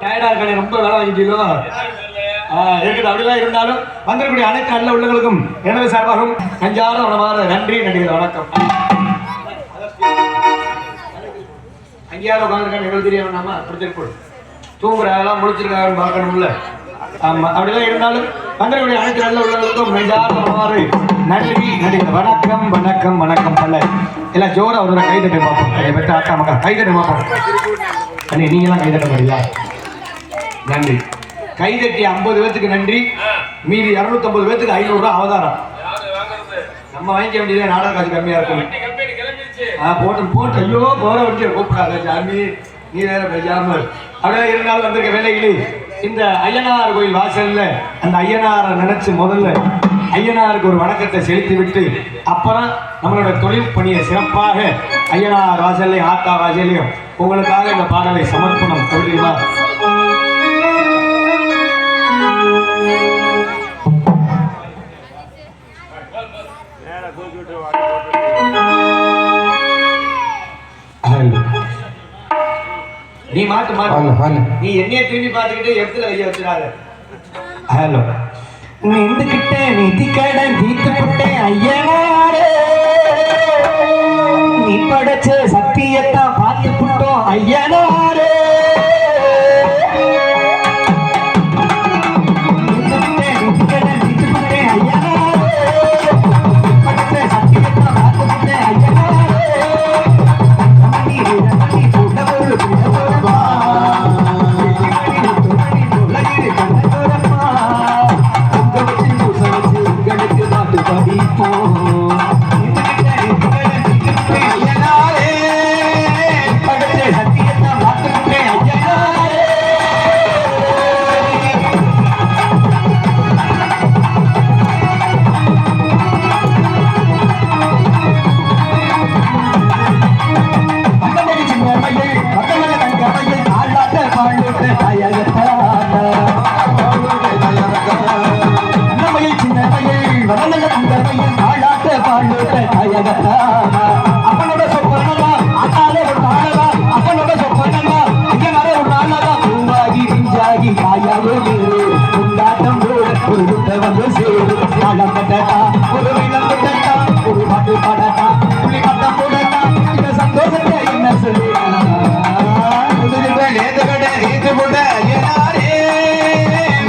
டயர்டா இருக்கானே, ரொம்ப வேலை வாங்கிட்டீங்களோ? இருக்குது. அப்படிலாம் இருந்தாலும் வந்திருக்கூடிய அனைத்து நல்ல உள்ளங்களுக்கும் எனது சார்பாகவும் நெஞ்சார மனமார நன்றி நடிகர் வணக்கம். அங்கேயாரும் உட்காந்துருக்காங்க, எங்களுக்கு தெரிய வேண்டாமா? பிடிச்சிருப்போம் தூங்குறாங்கலாம் முடிச்சிருக்காங்கன்னு பார்க்கணும்ல. ஆமா, அப்படிலாம் இருந்தாலும் வந்திருக்கூடிய அனைத்து நல்ல உள்ளங்களுக்கும் நெஞ்சார மனமார நன்றி நடிகர் வணக்கம் வணக்கம் வணக்கம். பல்ல எல்லாம் ஜோரா அவரோட கைதட்டை பார்ப்போம். அதை பெற்ற அக்கா மக்கா கைதட்டை பார்ப்போம். அண்ணே நீங்களாம் கைதட்ட முடியல. நன்றி. கைதட்டி 50 பேத்துக்கு நன்றி. மீதி 250 பேத்துக்கு 500 ரூபாய் அவதாரம். நம்ம வாங்கிக்க வேண்டியதே நாடக காசு கம்மியா இருக்கும். போட்டு போட்டு ஐயோ போற வண்டியை கூப்பிடாத சாமி, நீ வேற பேசாமல். அப்படியே இருந்தாலும் வந்திருக்க வேலைகளே இந்த ஐயனார் கோயில் வாசல்ல அந்த ஐயனாரை நினைச்சு முதல்ல ஐயனாருக்கு ஒரு வணக்கத்தை செலுத்தி விட்டு அப்புறம் நம்மளோட தொழில் பணியை சிறப்பாக ஐயனார் வாசல்லையும் ஆத்தா வாசல்லையும் உங்களுக்காக இந்த பாடலை சமர்ப்பணம் சொல்றீங்களா? நீ மாட்டு மாட்டு, நீ என்னைய திரும்பி பார்த்துக்கிட்டு இடத்துல கைய வச்சிடாத. ஹலோ, நின்றுகிட்ட நிதி கடன் தீர்த்து புட்டேன் ஐயனாரே, நீ படைச்ச சத்தியத்தான் பார்த்து புட்டோம் ஐயனாரே. அப்பனோட சொப்பனமா அத்தாலே ஒரு நாளா, அப்பனோட சொப்பனமா இங்க வர ஒரு நாளா, பூவாகி பிஞ்சாகி காயாவே உண்டாட்டம் ஒரு குட்ட வந்து சேரு காலம் கட்டா, ஒரு விளம் கட்டா, ஒரு பாட்டு பாடட்டா, புள்ளி கட்டம் போடட்டா, இந்த சந்தோஷத்தை என்ன சொல்லுறா நேத்து கட்ட நீத்து போட்ட ஐயனாரே,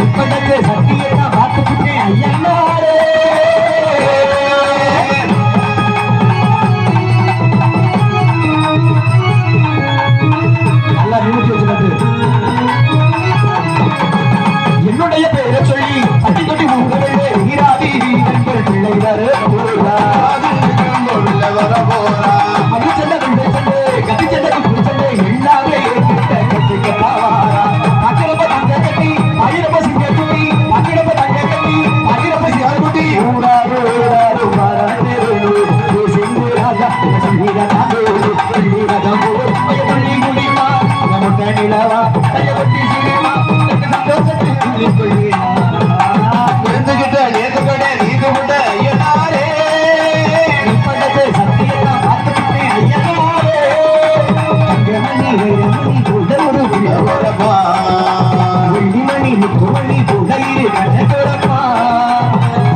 இப்படத்து சத்தியத்தை பார்த்துக்கிட்டேன் ஐயனாரே. என்னுடைய பேரை சொல்லி அடி தொட்டி உங்களே வீராதி வீரர்கள் பிள்ளைவரே போரா, வர போரா, அது செல்ல கொண்டு சென்று கட்டி செல்ல குடிச்சென்று எல்லாமே கட்டிக்கவாரா, அக்கிரம தங்க கட்டி ஆயிரப்ப சிங்க குட்டி, அக்கிரம தங்க கட்டி ஆயிரப்ப சிங்க குட்டி, ஊராரு ஊராரு வாராரு சிங்கு ராஜா சிங்க ராஜா சிங்க ராஜா பள்ளி குடிமா முட்டை நிலவா கையவட்டி சினிமா இருந்துகிட்ட ஏத்துக்கட நீங்க முட்ட ஐயனாரே, இப்படத்தை சத்தியத்தை பார்த்துக்கிட்டேன் ஐயனாரே. தங்கமணி வைரமணி புதொரு புலவரப்பா, வெள்ளிமணி முத்துமணி புகையிரு கணக்கரப்பா,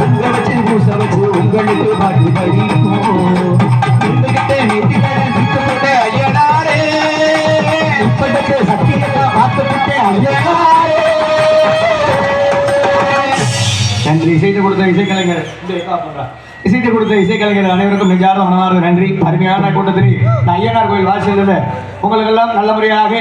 உங்க வச்சு பூச வச்சு உங்களுக்கு பாட்டு படிப்போம். இருந்துகிட்ட நீத்திக்கட நீங்க முட்ட ஐயனாரே, இப்படத்தை சத்தியத்தை பார்த்துக்கிட்டேன் ஐயனாரே. நன்றி. இசைத்து கொடுத்த இசைக்கலைஞர் இசைத்து கொடுத்த இசைக்கலைஞர் அனைவருக்கும் நெஞ்சார்ந்த மனமார்ந்த நன்றி. அருமையான கூட்டத்தில் இந்த ஐயனார் கோயில் வாசலில் உங்களுக்கெல்லாம் நல்ல முறையாக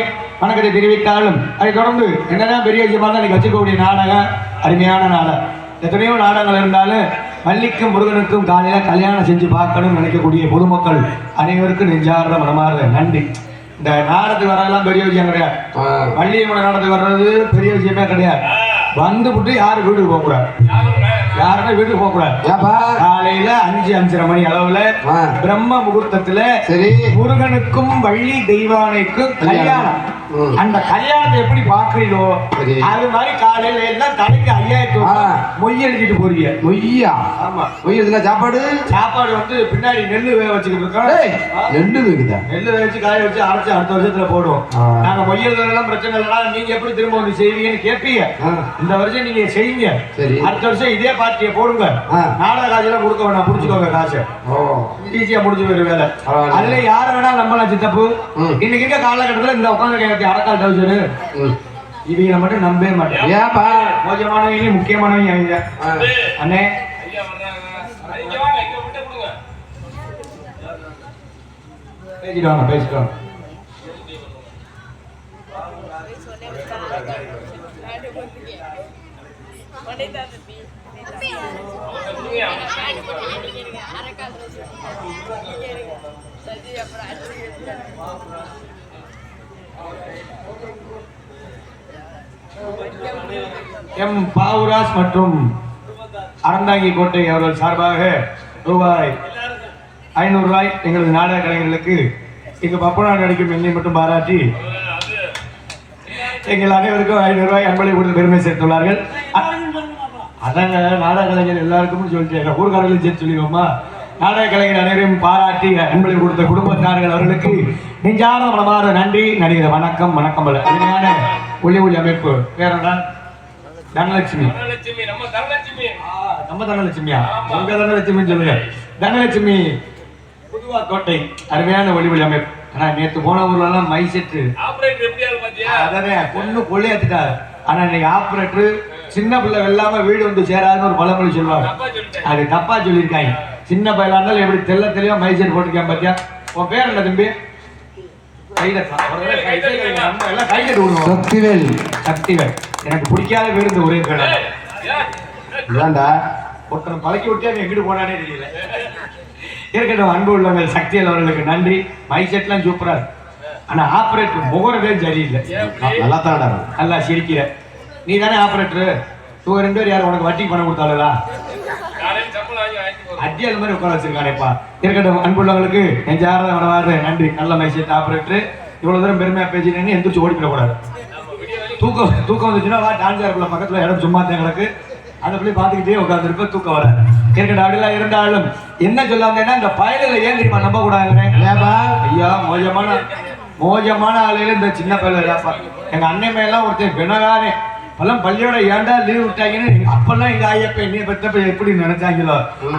வணக்கத்தை தெரிவித்தாலும் அதை தொடர்ந்து என்னதான் பெரிய விஷயமா தான் நீங்கள் வச்சுக்கக்கூடிய நாடகம் அருமையான நாடகம். எத்தனையோ நாடகங்கள் இருந்தாலும் வள்ளிக்கும் முருகனுக்கும் காலையில் கல்யாணம் செஞ்சு பார்க்கணும்னு நினைக்கக்கூடிய பொதுமக்கள் அனைவருக்கும் நெஞ்சார்ந்த மனமார்ந்த நன்றி. இந்த நாடகத்துக்கு வரலாம் பெரிய விஷயம் கிடையாது. வள்ளியம்மன் நாடகத்துக்கு வர்றது பெரிய விஷயமே கிடையாது. வந்து விட்டு யாரும் வீட்டுக்கு போக கூடாது, யாருமே வீட்டுக்கு போக கூடாது. காலையில 5-5:30 மணி அளவுல பிரம்ம முகூர்த்தத்துல முருகனுக்கும் வள்ளி தெய்வானைக்கும் கல்யாணம். அந்த கல்யாண கல்யாணத்தை எப்படி பாக்குறீங்களோ அது மாதிரி காலையில எல்லாம் தலைக்கு 5000 மொய் எழுதிட்டு போறீங்க. மொய்யா? ஆமா. மொய் எழுதுனா சாப்பாடு வந்து பின்னாடி நெல்லு வேக வச்சுக்கிட்டு இருக்கோம். நெல்லு வேகுதா? நெல்லு வேக வச்சு காய வச்சு அரைச்சு அடுத்த வருஷத்துல போடுவோம். நாங்க மொய் எழுதுறதெல்லாம் பிரச்சனை இல்லைனா நீங்க எப்படி திரும்ப வந்து செய்வீங்கன்னு கேட்பீங்க. இந்த வருஷம் நீங்க செய்யுங்க, அடுத்த வருஷம் இதே பார்ட்டியை போடுங்க. நாடக காசெல்லாம் கொடுக்க வேணாம், புடிச்சுக்கோங்க காசு. ஈஸியா முடிஞ்சு போயிரு வேலை. அதுல யார வேணா நம்பலாம் சித்தப்பு. இன்னைக்கு இருக்க காலகட்டத்துல இந்த உட்காந்து அரக்கால் டவுசரு இவங்களை மட்டும் நம்பவே மாட்டேன். ஏப்பா மோசமானவங்க முக்கியமானவங்க அவங்க அண்ணே. பேசிட்டு பேசிட்டோம். எம் பாவுராஜ் மற்றும் அறந்தாங்கி கோட்டை அவர்கள் சார்பாக ரூபாய் 500 எங்களது நாடக கலைஞர்களுக்கு இங்கு பப்பனாடு நடிக்கும் என்னை மட்டும் பாராட்டி எங்கள் அனைவருக்கும் 500 அன்பளி கொடுத்து பெருமை சேர்த்துள்ளார்கள். அதாங்க நாடக கலைஞர் எல்லாருக்கும் சொல்லிட்டு ஊர்காரர்களும் சேர்த்து சொல்லிடுவோமா. நாடக கலைஞர் அனைவரையும் பாராட்டி அன்பளி கொடுத்த குடும்பத்தார்கள் அவர்களுக்கு நெஞ்சார மனமாற நன்றி. நடிகர் வணக்கம். வணக்கம். அருமையான ஒளி ஒளி அமைப்பு. வேறடா தனலட்சுமி. நம்ம தனலட்சுமியா? உங்க தனலட்சுமின்னு சொல்லுங்க. தனலட்சுமி புதுவா கோட்டை. அருமையான ஒளி ஒளி அமைப்பு. ஆனா நேத்து போன ஊர்ல எல்லாம் மை செட்டு அதானே பொண்ணு கொள்ளையாத்துட்டா. ஆனா இன்னைக்கு ஆப்ரேட்டர் சின்ன பிள்ளை வெல்லாம வீடு வந்து சேராதுன்னு ஒரு பழமொழி சொல்லுவாங்க. அது தப்பா சொல்லியிருக்காங்க. சின்ன பையலா இருந்தாலும் எப்படி தெளிவா மை செட் போட்டிருக்கேன் பாத்தியா. உன் பேர் என்ன தம்பி? சக்திவேல். சக்திவேல் எனக்கு பிடிக்காத பேர் இந்த ஒரே கடை. இதான்டா ஒருத்தனை பழக்கி விட்டு அவன் எங்கிட்டு போனானே தெரியல. இருக்கட்டும். அன்பு உள்ளவங்க சக்திவேல் அவர்களுக்கு நன்றி. மை செட்லாம் சூப்பரா இருக்கு. ஆனா ஆபரேட்டர் முகரதே சரியில்லை. நல்லா தான்டா. நல்லா சிரிக்கிற. நீ தானே ஆபரேட்டர். 2 பேர் யாரும் உனக்கு வட்டிக்கு பணம் கொடுத்தாளா? அடியால் மாதிரி உட்கார வச்சிருக்கானேப்பா. இருக்கட்டும். அன்புள்ளவங்களுக்கு நெஞ்சார வரவாறு நன்றி. நல்ல மை செட் ஆபரேட்டர். இவ்வளவு தூரம் பெருமையா பேசினேன்னு எந்திரிச்சு ஓடிப்பிடக்கூடாது. தூக்கம் வந்துச்சுன்னா வா டான்ஸாருக்குள்ள பக்கத்துல இடம் சும்மா தான் கிடக்கு. அந்த பிள்ளை பார்த்துக்கிட்டே உட்காந்துருப்ப தூக்கம் வராது. இருக்கட்டும். அப்படிலாம் இருந்தாலும் என்ன சொல்ல வந்தேன்னா இந்த பயலில் ஏன் தெரியுமா நம்ப கூடாதுங்க. ஐயா மோஜமான ஆளையில இந்த சின்ன பையல எங்க அண்ணன் மேலாம் ஒருத்தர் பிணகாரே பல்லாம் பள்ளியோட ஏன்டா லீவ் விட்டாங்கன்னு அப்பெல்லாம் எங்க ஐயப்ப என்னைய பத்தப்ப எப்படி நினைச்சாங்களோ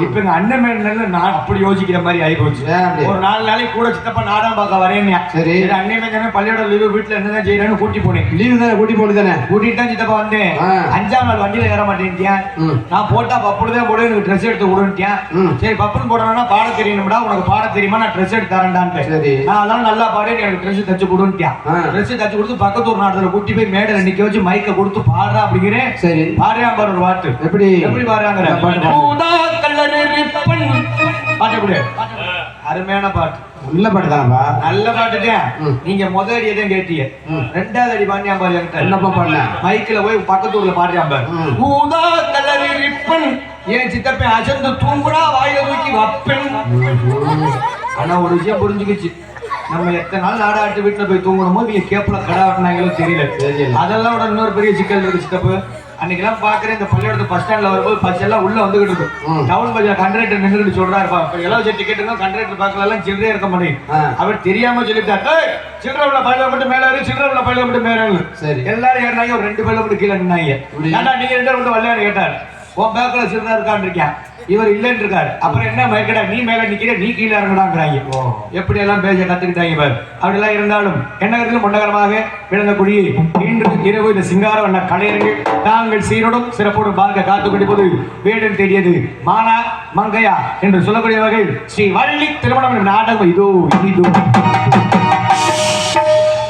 இப்ப எங்க அண்ணன் மேல நான் அப்படி யோசிக்கிற மாதிரி ஆகி போச்சு. ஒரு 4 நாளைக்கு கூட சித்தப்பா நாடகம் பார்க்க வரேன்னா சரி அண்ணன் மேல பள்ளியோட லீவு வீட்டுல என்னதான் செய்யறான்னு கூட்டி போனேன். லீவு தானே கூட்டி போட்டு தானே கூட்டிட்டு தான் சித்தப்பா வந்தேன். 5ஆம் நாள் வண்டியில ஏற மாட்டேன்ட்டியான். நான் போட்டா பப்புடுதான் போடு எனக்கு ட்ரெஸ் எடுத்து விடுன்ட்டியான். சரி பப்புன்னு போடணும்னா பாட தெரியணும்டா உனக்கு பாட தெரியுமா நான் ட்ரெஸ் எடுத்து தரேன்டான்ட்டு. நான் அதெல்லாம் நல்லா பாடு எனக்கு ட்ரெஸ் தச்சு கொடுன்ட்டியான். ட்ரெஸ் தச்சு கொடுத்து பக்கத்து ஒரு நாட்டுல கூட்டி போய் மேடையில நிக்க வச்சு மைக்க கொடுத்து பாடுறா அப்படிங்கிறேன். சரி பாடுறா பாரு ஒரு பாட்டு. எப்படி பாடுறாங்க பாட்டு. அருமையான பாட்டு. நல்ல பாட்டு தானப்பா. நல்ல பாட்டு தான். நீங்க முதல் அடி எதுவும் கேட்டீங்க. 2வது அடி பாண்டியா பாரு என்னப்பா பாடுன மைக்கில போய் பக்கத்து ஊர்ல பாடுறா பாரு. ஊதா கலரி ரிப்பன் ஏன் சித்தப்பன் அசந்து தூங்குடா வாயில தூக்கி வப்பன். ஆனா ஒரு விஷயம் புரிஞ்சுக்கிச்சு. நம்ம எத்தனை நாள் நாடாட்டு வீட்டுல போய் தூங்கணுமோ இவங்க கேப்ல கடை வெட்டினாங்களோ தெரியல. அதெல்லாம் விட இன்னொரு பெரிய சிக்கல் இருக்கு சித்தப்பு. அன்னைக்கெல்லாம் பாக்குறேன் இந்த பள்ளியோட பஸ் ஸ்டாண்ட்ல வரும்போது பஸ் எல்லாம் உள்ள வந்துகிட்டு இருக்கும். டவுன் பஸ்ல கண்டக்டர் நின்றுட்டு சொல்றாருப்பா இலவச டிக்கெட் கண்டக்டர் பாக்கல எல்லாம் சில்லறையா இருக்க மாட்டேங்குது. அவர் தெரியாம சொல்லிட்டாரு சில்லறை உள்ள பயில மட்டும் மேல சில்லறை உள்ள பயில மட்டும் மேல. சரி எல்லாரும் ஏறினாங்க. ஒரு 2 பயில மட்டும் கீழே நின்னாங்க. ஏன்னா நீங்க 2 பேரும் மட்டும் வரலையான்னு கேட்டார். உன் பேக்கல சில்லறை இருக்கான்னு இருக்கேன். இவர் இல்லைன்னு இருக்காரு. அப்புறம் என்ன மயக்கடா நீ மேல நிக்கிற நீ கீழே இறங்கடாங்கிறாங்க. எப்படி எல்லாம் பேச கத்துக்கிட்டாங்க பாரு. அப்படி எல்லாம் இருந்தாலும் என்னகத்திலும் மண்டகரமாக விளங்கக்கூடிய இன்று இரவு இந்த சிங்கார வண்ண கலைஞர்கள் தாங்கள் சீரோடும் சிறப்போடும் பார்க்க காத்து கொண்டிருப்பது வேடன் தேடியது மானா மங்கையா என்று சொல்லக்கூடிய வகையில் ஸ்ரீ வள்ளி திருமணம் நாடகம் இதோ இதோ.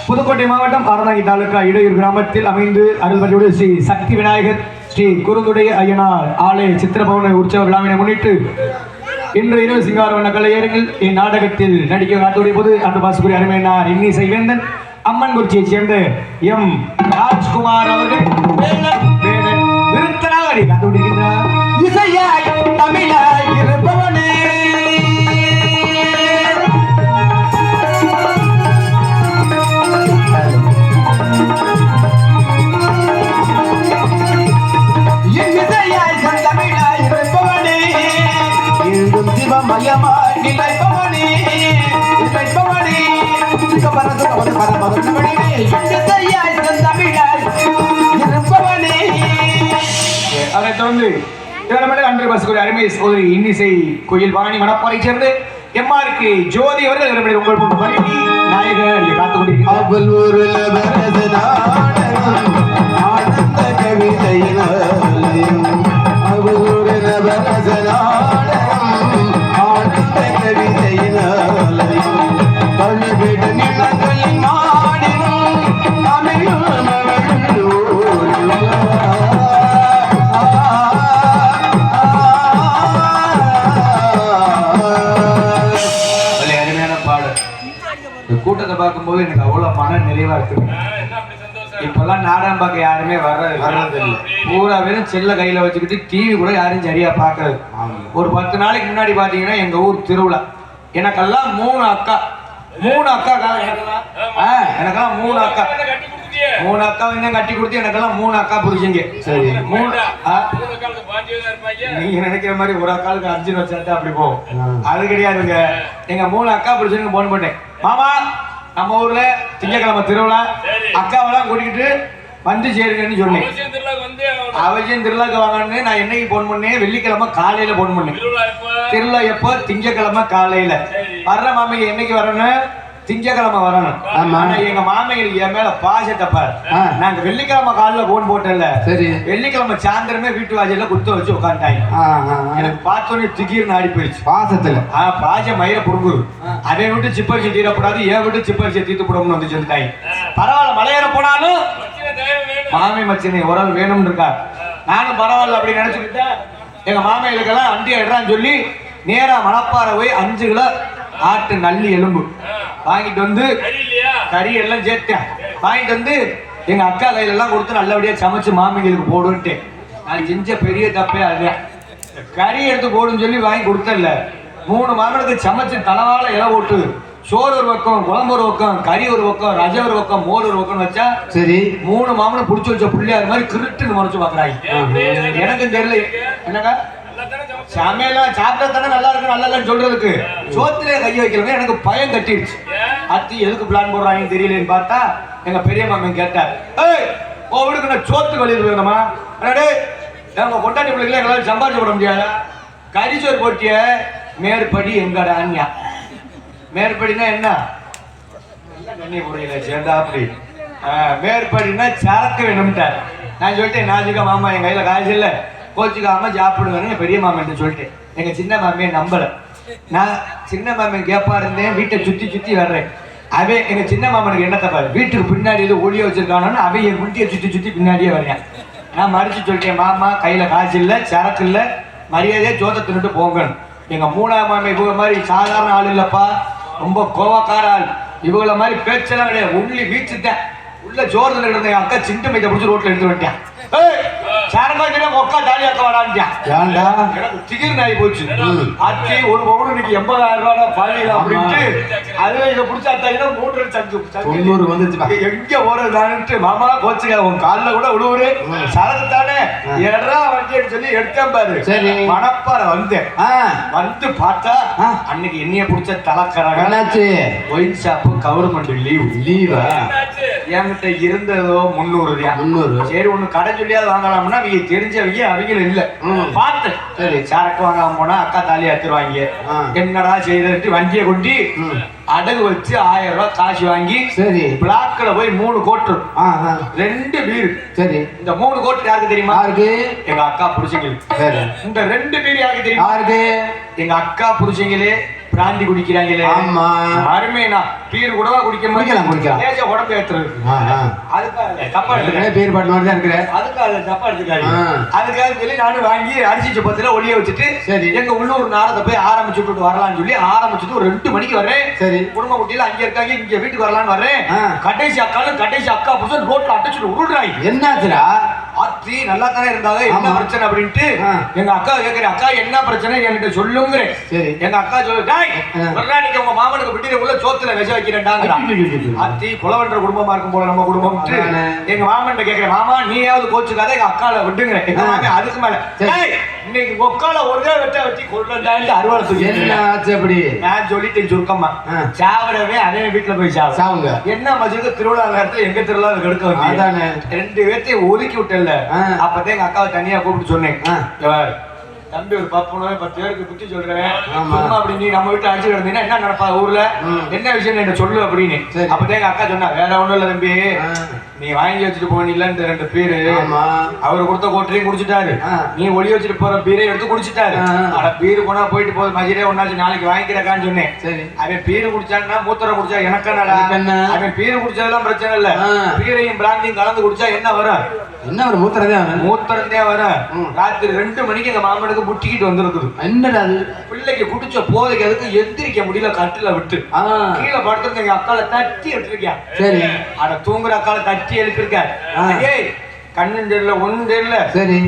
புதுக்கோட்டை மாவட்டம் அறந்தாங்கி தாலுகா இடையூர் கிராமத்தில் அமைந்து அருள்வழியோடு ஸ்ரீ சக்தி விநாயகர் ஸ்ரீ குறுந்துடைய ஐயனார் ஆலய சித்திரபவன உற்சவ விழாவினை முன்னிட்டு இன்று இரவு சிங்கார வண்ண கலைஞர்கள் இந்நாடகத்தில் நடிக்க காத்துடைய போது அந்த பாசுக்குரிய அருமையினார் இன்னிசை வேந்தன் அம்மன் குறிச்சியைச் சேர்ந்த எம் ராஜ்குமார் அவர்கள் விருத்தனாக காத்துடிக்கின்றார். இசையாய் தமிழாய் இருப்பவனே அதைத் தொடர்ந்து அன்று பஸ் அருமை சோதரி இன்னிசை கோயில் வாணி மணப்பாறை சேர்ந்து எம்ஆருக்கு ஜோதி அவர்கள் உங்கள் முன் வருகை நாயகர் காத்துக் கூட்டத்தை பார்க்கும்போது எனக்கு அவ்வளவு மன நிறைவா இருக்கு. இப்பெல்லாம் நாடகம் பார்க்க யாருமே வர்றதில்லை. பூரா பேரும் செல்ல கையில வச்சுக்கிட்டு டிவி கூட யாரும் சரியா பாக்குறது. ஒரு 10 நாளைக்கு முன்னாடி பாத்தீங்கன்னா எங்க ஊர் திருவிழா. எனக்கெல்லாம் 3 அக்கா. எனக்கெல்லாம் 3 அக்கா. 3 அக்கா வந்து கட்டி கொடுத்து எனக்கெல்லாம் 3 அக்கா புரிஞ்சுங்க. சரி, 3 நீங்க நினைக்கிற மாதிரி ஒரு அக்காளுக்கு 5 வச்சாட்டா அப்படி போகும். அது கிடையாதுங்க. எங்க 3 அக்கா புரிஞ்சுங்க போன் பண்ணேன். மாமா, நம்ம ஊர்ல திங்கக்கிழமை திருவிழா, அக்காவெல்லாம் கூட்டிக்கிட்டு வந்து சேருங்கன்னு சொன்னேன். அவசியம் திருவிழாக்கு வாங்கன்னு நான் என்னைக்கு போன் பண்ணேன்? வெள்ளிக்கிழமை காலையில போன் பண்ணேன். திருவிழா எப்போ? திங்கக்கிழமை காலையில. வர்ற மாமிகை என்னைக்கு வரணும்? திங்கக்கிழமை வரணும். ஆனா எங்க மாமிகள் என் மேல பாசத்தை பாரு. நாங்க வெள்ளிக்கிழமை காலையில போன் போட்டல, சரி, வெள்ளிக்கிழமை சாயந்தரமே வீட்டு வாசல்ல குத்த வச்சு உட்காந்துட்டாங்க. எனக்கு பார்த்தோன்னே திடீர்னு ஆடி போயிடுச்சு பாசத்துல. பாச மயிர புடுங்குது. அதை விட்டு சிப்பரிசி தீரப்படாது, ஏன் விட்டு சிப்பரிசி தீர்த்து போடணும்னு வந்து சொல்லிட்டாங்க. பரவாயில்ல, மலையேற போனாலும் மாமி மச்சினை உறவு வேணும்னு இருக்கா. நானும் பரவாயில்ல அப்படின்னு நினைச்சுக்கிட்டேன். எங்க மாமைகளுக்கெல்லாம் அண்டி எடுறான்னு சொல்லி நேரா மணப்பாறை போய் 5 கிலோ ஆட்டு நல்லி எலும்பு வாங்கிட்டு வந்து கறி எல்லாம் சேர்த்தேன். வாங்கிட்டு வந்து எங்க அக்கா கையில எல்லாம் கொடுத்து நல்லபடியா சமைச்சு மாமிகளுக்கு போடுன்ட்டு. நான் செஞ்ச பெரிய தப்பே அதுதான். கறி எடுத்து போடுன்னு சொல்லி வாங்கி கொடுத்தல. 3 மாமனுக்கு சமைச்சு தலவாழ இலை போட்டு சோறு ஒரு பக்கம், குழம்பு ஒரு பக்கம், கறி ஒரு பக்கம், ரஜம் ஒரு பக்கம், மோர் ஒரு பக்கம் வச்சா சரி 3 மாமனும் புடிச்சு வச்ச பிள்ளையார் மாதிரி கிருட்டுன்னு மறைச்சு பாக்குறாங்க. எனக்கும் தெரியல என்னக்கா சமையலாம் சாப்பிட்டா தானே நல்லா இருக்கு நல்லா இல்லைன்னு சொல்றதுக்கு சோத்திலே கை வைக்கிறவங்க எனக்கு பயம் கட்டிடுச்சு. அத்தி எதுக்கு பிளான் போடுறாங்கன்னு தெரியலன்னு பார்த்தா எங்க பெரிய மாமன் கேட்டார், ஓ வீடுக்கு நான் சோத்து வழியில் வேணுமா? எங்க கொண்டாட்டி பிள்ளைகளை எங்களால் சம்பாதிச்சு போட முடியாதா? கரிசோறு போட்டிய மேற்படி எங்கடா அண்ணியா. மேற்படினா என்ன? தண்ணி புரியல சேர்ந்தா அப்படி. மேற்படினா சரக்கு வேணும்ட்டார். நான் சொல்லிட்டேன், நாஜுக்கா மாமா என் கையில காசு இல்லை, கோச்சுக்காம சாப்பிடுவேன்னு பெரிய மாமன் சொல்லிட்டேன். எங்க சின்ன மாமியை நம்பல. நான் சின்ன மாமன் கேப்பா இருந்தேன், வீட்டை சுத்தி சுத்தி வர்றேன். அவன் எங்க சின்ன மாமனுக்கு என்ன தப்பாரு, வீட்டுக்கு பின்னாடி எது ஒளிய வச்சிருக்கானு அவன் என் குட்டியை சுத்தி சுத்தி பின்னாடியே வரேன். நான் மறைச்சு சொல்லிட்டேன், மாமா கையில காசு இல்லை, சரக்கு இல்லை, மரியாதையா ஜோத்தை தின்னுட்டு போங்கன்னு. எங்க 3ஆம் மாமி இவங்க மாதிரி சாதாரண ஆள் இல்லப்பா, ரொம்ப கோவக்கார ஆள். இவங்கள மாதிரி பேச்செல்லாம் கிடையாது. உள்ளி வீச்சுட்டேன். உள்ள ஜோரத்துல இருந்த என் அக்கா சிண்டு மைத்த பிடிச்சி ரோட்ல எடுத்து வந்துட்டேன். போச்சு அத்தி ஒரு பவுன் இன்னைக்கு 80,000 ரூபாய் பள்ளியில அப்படின்ட்டு அதுல இதை பிடிச்சா 3 வந்துச்சு. எங்க ஓடுறதான்ட்டு மாமா கோச்சுக்க உன் காலில் கூட விழுவுரு சரக்கு தானே ஏடா வண்டின்னு சொல்லி எடுத்தேன் பாரு. சரி, மணப்பாறை வந்தேன். வந்து பார்த்தா அன்னைக்கு என்னைய பிடிச்ச தலைக்கறாங்க. ஒயின் ஷாப்பு கவர்மெண்ட் லீவா என்கிட்ட இருந்ததோ 300. சரி ஒண்ணு கடை சொல்லியாவது வாங்கலாம்னா அவங்க தெரிஞ்சவங்க அவங்க இல்ல பார்த்து சரி சரக்கு வாங்காம போனா அக்கா தாலி எடுத்துருவாங்க. என்னடா செய்து வண்டியை கொண்டு அடகு வச்சு 1000 ரூபாய் காசு வாங்கி சரி பிளாக்ல போய் 3 கோட்டு 2 பீர். சரி, இந்த 3 கோட்டு யாருக்கு தெரியுமா? யாருக்கு? எங்க அக்கா புருஷங்களுக்கு. இந்த 2 பீர் யாருக்கு தெரியுமா? யாருக்கு? எங்க அக்கா புருஷங்களே பிராந்தி குடிக்கிறாங்களே. ஆமா, அருமையா பீர் கூடவா குடிக்கலாம் உடம்பு ஏற்றுறது. அதுக்காக தப்பா எடுத்துக்கிறேன், பீர் பாட்டு மாதிரி தான் இருக்கிறேன். அதுக்காக தப்பா எடுத்துக்காரு. அதுக்காக சொல்லி நானும் வாங்கி அரிசி சப்பத்துல ஒளிய வச்சுட்டு சரி எங்க உள்ளூர் நாரத்தை போய் ஆரம்பிச்சு விட்டுட்டு வரலாம்னு சொல்லி ஆரம்பிச்சுட்டு ஒரு 2 மணிக்கு வர்றேன். சரி, குடும்ப குட்டியில அங்க இருக்காங்க, இங்க வீட்டுக்கு வரலான்னு வர்றேன். கடைசி அக்கா புருஷன் ரோட்ல அடிச்சுட்டு உருடுறாங்க. என்னாச்சுடா? ஆத்தி நல்லா தானே இருந்தாங்க, என்ன பிரச்சனை அப்படின்ட்டு எங்க அக்கா கேட்கிறேன், அக்கா என்ன பிரச்சனை என்கிட்ட சொல்லுங்கிறேன். எங்க அக்கா சொல்லுங்க, உங்க மாமனுக்கு விட்டில சோத்துல விஷ வைக்கிறேன்டாங்க. ஆத்தி புலவன்ற குடும்பமா இருக்கும் போல நம்ம குடும்பம். எங்க மாமன் கேட்கிறேன், மாமா நீயாவது கோச்சுக்காத எங்க அக்கால விட்டுங்க. எங்க மாமன் அதுக்கு மேல இன்னைக்கு ஒக்கால ஒரே வெட்டி கொண்டு அறுவாலை தூக்கி என்ன ஆச்சு அப்படி? நான் சொல்லிட்டேன் சுருக்கமா. சாவிடவே அதே வீட்டுல போய் சாவுங்க. என்ன மஜுக்கு திருவிழா நேரத்துல எங்க திருவிழா கெடுக்க அதானே 2 பேர்த்தையும் ஒதுக்கி விட்டல. அப்பதான் எங்க அக்காவை தனியா கூப்பிட்டு சொன்னேன், தம்பி ஒரு 10 பேருக்கு புத்தி சொல்றேன், அப்படி நீ நம்ம வீட்டுல அடிச்சு கிடந்தீங்கன்னா என்ன நடப்பா ஊர்ல, என்ன விஷயம் என்ன சொல்லு அப்படின்னு. அப்பதான் எங்க அக்கா சொன்னா, வேற ஒண்ணும் இல்ல தம்பி, நீ வாங்கி வச்சுட்டு போனீங்கள இந்த 2 பேரு, அவரு கொடுத்த கோட்டரையும் குடிச்சிட்டாரு, நீ ஒளி வச்சுட்டு போற பீரையும் எடுத்து குடிச்சிட்டாரு. ஆனா பீரு போனா போயிட்டு போகுது, மஜிரே ஒன்னாச்சு நாளைக்கு வாங்கிக்கிறக்கான்னு சொன்னேன். அவன் பீரு குடிச்சான்னா மூத்தரை குடிச்சா எனக்கு என்னடா, அவன் பீரு குடிச்சதெல்லாம் பிரச்சனை இல்ல, பீரையும் பிராந்தியும் கலந்து குடிச்சா என்ன வரும்? என்ன ஒரு மூத்தரந்தே வரும். ராத்திரி 2 மணிக்கு எங்க மாமனுக்கு முட்டிக்கிட்டு வந்துருக்குது. என்னடா பிள்ளைக்கு குடிச்ச போதைக்கு அதுக்கு எந்திரிக்க முடியல, கட்டில விட்டு கீழே படுத்து எங்க அக்கால தட்டி விட்டுருக்கேன். சரி, அட தூங்குற அக்கால தட்டி எழுப்பிருக்காரு. ஏய் கண்ணும் தெரியல ஒண்ணும் தெரியல,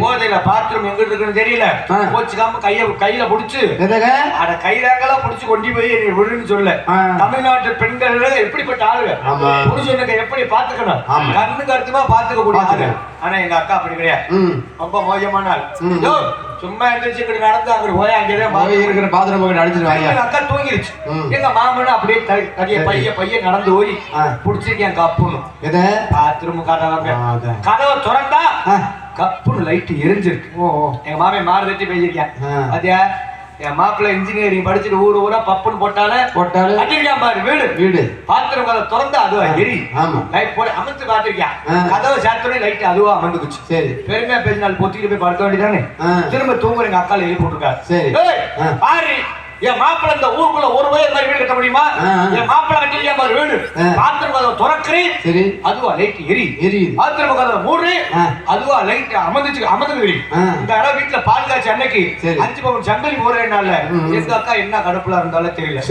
போதையில பாத்ரூம் எங்க இருக்குன்னு தெரியல, போச்சுக்காம கையில புடிச்சு அட கைதாக்கெல்லாம் புடிச்சு கொண்டு போய் நீ விடுன்னு சொல்ல. தமிழ்நாட்டு பெண்கள் எப்படிப்பட்ட ஆளுங்க, புருஷனுக்கு எப்படி பாத்துக்கணும், கண்ணுக்கு அர்த்தமா பாத்துக்க கூடிய ஆளு. ஆனா எங்க அக்கா அப்படி கிடையாது, ரொம்ப மோசமான ஆள். சும்மா எந்திரிச்சு இப்படி நடந்து அங்க போய் அங்கேதான் இருக்கிற பாத்ரூம் அடிச்சிருவாங்க. எங்க அக்கா தூங்கிருச்சு. எங்க மாமனும் அப்படியே பைய நடந்து போய் புடிச்சிருக்கேன் கப்புன்னு. பாத்ரூம் கதவை திறந்தா கப்புன்னு லைட் எரிஞ்சிருக்கு. எங்க மாமே மாறு தட்டி பேசிருக்கேன். அதே என் மாப்பிள்ள இன்ஜினியரிங் படிச்சுட்டு ஊரா பப்புன்னு போட்டாலே கட்டிருக்கான் பாரு வீடு பாத்திரம் கதை திறந்தா அதுவா எரி லைட் போட அமைச்சு பாத்திருக்கேன். கதவை சாத்தோடனே லைட் அதுவா அமர்ந்துக்குச்சு. சரி, பெருமையா பேசினாலும் பொத்திக்கிட்டு போய் படுக்க வேண்டியதானே. திரும்ப தூங்குற எங்க அக்கால எழுதி போட்டிருக்காரு. சரி பாரு, என் மாப்பிள்ள இந்த ஊருக்குள்ள ஒரு வயது மாதிரி வீடு கட்ட முடியுமா? என் மாப்பிள்ள கட்டிருக்கா பாரு வீடு, பாத்திரம் கதவை திறக்கிறேன் அதுவா லைட் எரி, பாத்திரம் கதவை மூடு அதுவா லைட் அமர்ந்துக்கு. இந்த இடம் வீட்டுல பால் காய்ச்சி அன்னைக்கு 5 பவுன் சங்கலி போறேன்னால எங்க அக்கா என்ன கடுப்புல இருந்தாலும் தெரியல.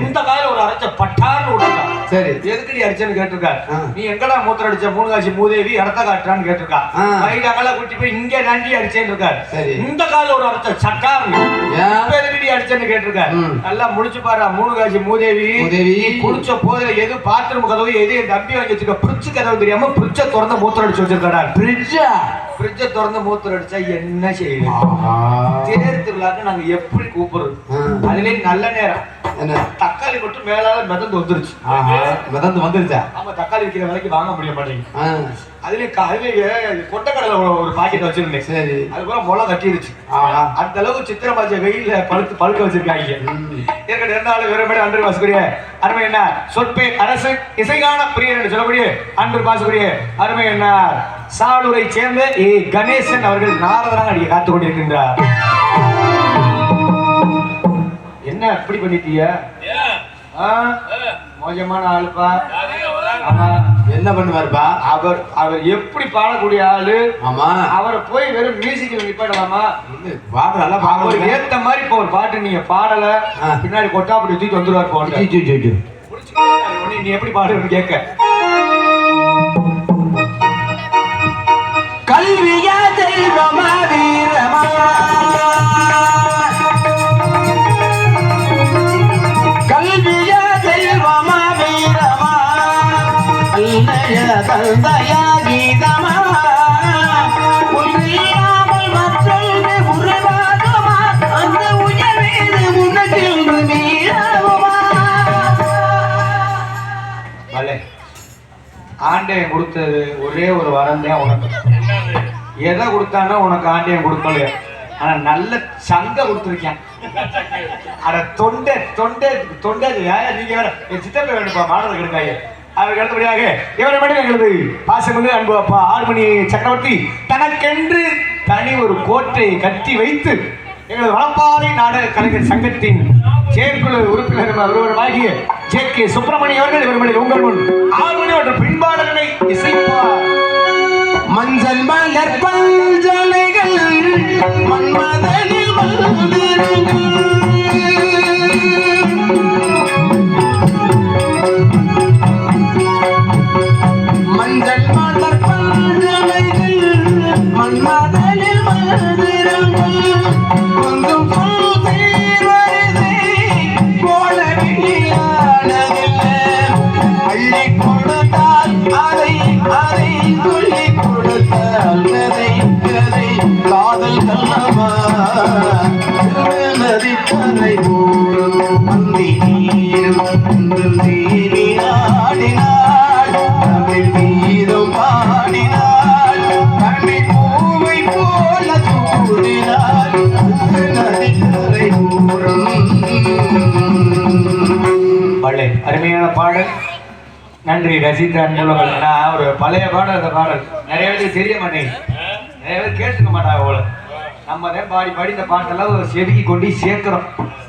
இந்த காலையில ஒரு அரைச்ச பட்டார்னு விட்டுருக்கா. சரி, எதுக்கு அடிச்சேன்னு கேட்டிருக்காரு. நீ எங்கடா மூத்திர அடிச்ச 3 காட்சி மூதேவி இடத்த காட்டுறான்னு கேட்டிருக்கா. கைடாக்கெல்லாம் கூட்டி போய் இங்க தாண்டி அடிச்சேன்னு இருக்காரு. இந்த காலையில ஒரு அரைச்ச சட்டார்னு எதுக்கடி அடிச்சேன்னு கேட்டிருக்காரு. நல்லா முடிச்சு பாரு, 3 காட்சி மூதேவி குடிச்ச போதுல எது பாத்ரூம் கதவு எது தம்பி வாங்கி வச்சுக்க, பிரிட்ஜ் கதவு தெரியாம பிரிட்ஜ திறந்து மூத்திரம் அடிச்சு வச்சிருக்கா. பிரிட்ஜ திறந்து மூத்திரம் அடிச்சா என்ன செய்யணும்? தேர் திருவிழாக்கு நாங்க எப்படி கூப்பிடுறது? அதுலயே நல்ல நேரம் தக்காளி மட்டும் மேலால மிதந்து வந்துருச்சா? ஆமா, தக்காளி விற்கிற விலைக்கு வாங்க முடிய மாட்டேங்குது. அதுலயே கொட்டக்கடலை ஒரு பாக்கெட் வச்சிருந்தேன். சரி, அது போல முளை கட்டிருச்சு. அந்த அளவுக்கு சித்திரமாஜ வெயில பழுக்க வச்சிருக்காங்க. ஏற்கனவே 2 நாள் வேற அன்று வாசக்கூடிய அருமை என்ன சொற்பே அரசு இசைகான பிரியர் என்று சொல்லக்கூடிய அன்று வாசக்கூடிய அருமை என்ன சாலூரை சேர்ந்த கணேசன் அவர்கள் நாரதராக அடிக்க காத்துக் கொண்டிருக்கின்றார். என்ன அப்படி பண்ணிட்டீங்க? மோசமான ஆளுப்பா. என்ன பண்ணுவாருப்பா அவர் எப்படி பாடக்கூடிய ஆளு. ஆமா, அவரை போய் வெறும் மியூசிக்ல நிப்பாடலாமா? அவர் ஏத்த மாதிரி இப்ப ஒரு பாட்டு நீங்க பாடல பின்னாடி கொட்டாப்படி தூக்கி வந்துருவார். போட்டு நீ எப்படி பாடுன்னு கேட்க கல்வியா தெய்வமா வீரமா கல்வியா தெய்வமா வீரமா அல்லைய தந்தையா கீதமா ஒன்றியாமல் மற்றொன்று உருவாகுமா அந்த உயர்வீது முன்னத்தில் நீராகுமா. ஆண்டையன் கொடுத்தது ஒரே ஒரு வரம் தான் உனக்கு. எதை கொடுத்தானோ உனக்கு ஆண்டையன் கொடுக்கல, ஆனா நல்ல சங்க கொடுத்துருக்கேன். அட தொண்டை தொண்டை தொண்டை நீங்க வேற என் சித்தப்பை வேணுப்பா மாணவர் கிடைக்காங்க. அவருக்கு அடுத்தபடியாக இவரை மட்டும் எங்களது பாசமிகு அன்பு அப்பா 6 மணி சக்கரவர்த்தி தனக்கென்று தனி ஒரு கோட்டையை கட்டி வைத்து எங்களது வளப்பாறை நாடக கலைஞர் சங்கத்தின் செயற்குழு உறுப்பினர் ஒருவருமாகிய ஜே.கே. சுப்பிரமணியம் அவர்கள் இவர்களில் உங்கள் முன் 6 மணி என்ற பின்பாடலை இசைப்பார். மஞ்சள் மலர் பஞ்சலைகள் மன்மதனில் மஞ்சள் மலர் பஞ்சலைகள் மன்மதனில் கொஞ்சம் அள்ளி கொடுத்தால் அதை துள்ளி கொடுத்தால் கதை கதை காதல் கல்லமா அருமையான பாடல். நன்றி ரசித்த அன்புள்ளவர்கள். நான் ஒரு பழைய பாடல், அந்த பாடல் நிறைய பேருக்கு தெரிய மாட்டேங்குது, நிறைய பேர் கேட்டுக்க மாட்டாங்க போல. நம்ம தான் பாடி பாடி இந்த பாட்டெல்லாம் ஒரு செதுக்கி கொண்டு சேர்க்கிறோம்.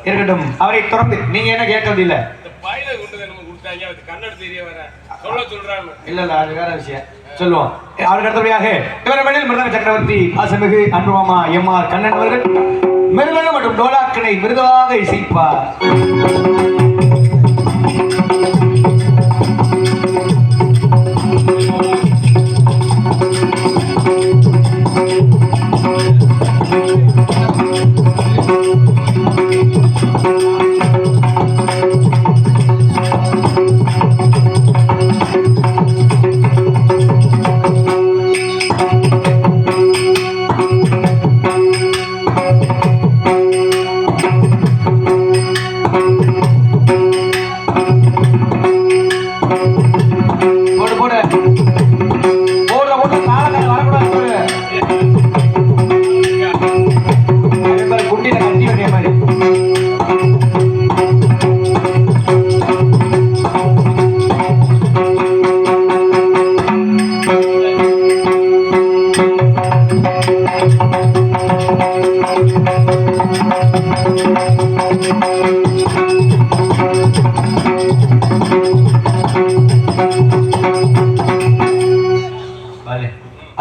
இருக்கட்டும், அவரை தொடர்ந்து நீங்க என்ன கேட்கறது இல்லை? இல்ல இல்ல, அது வேற விஷயம் சொல்லுவோம். அவருக்கு அடுத்தபடியாக இவரமணில் மிருதங்க சக்கரவர்த்தி ஆசமிகு அன்பு மாமா எம்ஆர் கண்ணன் அவர்கள் மிருதங்க மற்றும் டோலாக்கினை மிருதுவாக இசைப்பார்.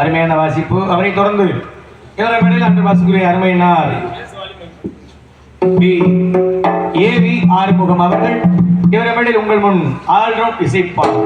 அருமையான வாசிப்பு. அவரை தொடர்ந்து இவரமணில் அன்று வாசிக்குரிய அருமையினார் ஏவி ஆறுமுகம் அவர்கள் இவரமணில் உங்கள் முன் ஆல்ரவுண்ட் இசைப்பார்.